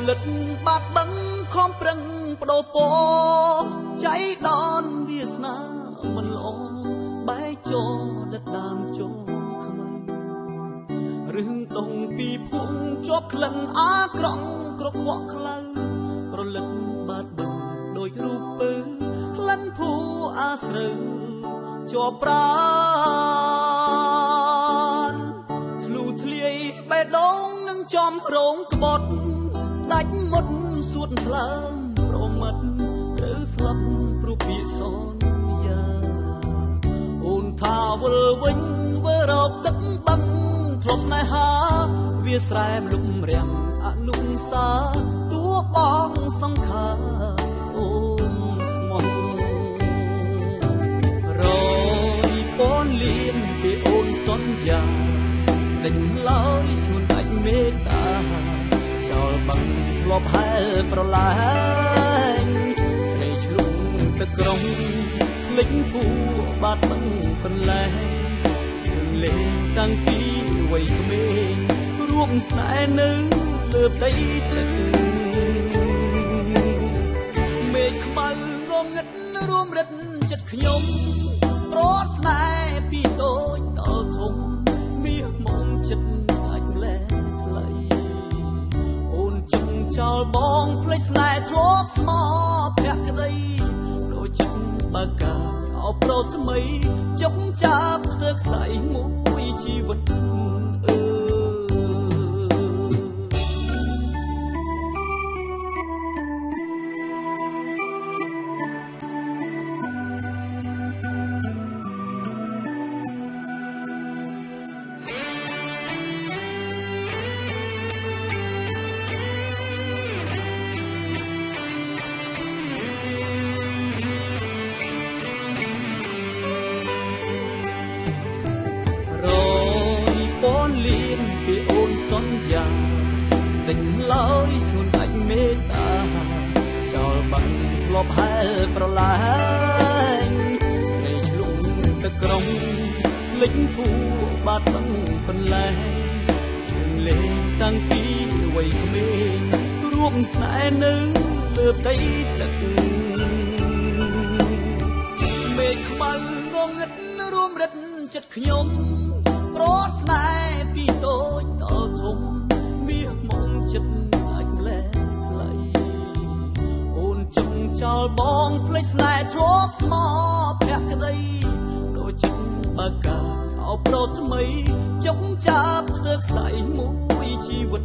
លិតបាត់បឹងខំប្រឹងបដូរពចៃដនវាសនាមិនល្អបែកចោលដិតដើមចូលខ្មៅរឿងដងពីភូមិជាប់ក្លិនអាក្រង់ក្រកក់ខ្លៅប្រលឹកបាត់បឹងដោយរូបពើក្លិនភូអាស្រូវជាប់ប្រានធ្លុធ្លាយបេះដូងនឹងចំរងក្បត់ដាច់មុតសួតថ្លើមប្រមិតត្រូវស្លាប់ព្រោះពាក្យសន្យាអូនថាវិលវិញវើរកទឹកបឹងធ្លាប់ស្នេហាវាស្រែមលុំរាំងអនុសាតួបងសង្ខារអូនស្មោះរយពនលៀនពីអូនសន្យាដេញឡើយស្ងួនដាច់មេត្តាចោលបឹងធ្លាប់ហែលប្រឡាញស្រីឆ្លុំទឹកក្រុងលេចពូបាត់បឹងកន្លែងលេងតាំងពីវ័យក្មេងរួមស្នេហ៍នៅលើផ្ទៃទឹកមេឃខ្មៅងងឹតរួមរិទ្ធចិត្តខ្ញុំប្រត់ស្នេហ៍ពីតូចដល់ធំមាសមកចិត្តអាចលែថ្លៃអូនជិះចោលបងភ្លេចស្នេហ៍ធ្លាប់ស្មោភក្តីដូចចិត្តបើកាអោប្រោថ្មីចុកចាប់ស្ទើរខ្សែមួយជីវិតដេញឡើយស្ងួនដាច់មេត្តាចោលបឹងធ្លាប់ហែលប្រឡាញស្រីឆ្លុំទឹកក្រុងលេចពូបាត់បឹងកន្លែងលេងតាំងពីវ័យក្មេងរួមស្នេហ៍នៅលើផ្ទៃទឹកមេឃខ្មៅងងឹតរួមរិទ្ធចិត្តខ្ញុំប្រត់ស្នេហ៍ពីតូចដល់ធំមាសមកចិត្តអាចលែថ្លៃអូនចង់ចោលបងភ្លេចស្នេហ៍ធ្លាប់ស្មោភក្តីដូចចិត្តបើកាអោប្រោថ្មីចុកចាប់ស្ទើរខ្សែមួយជីវិត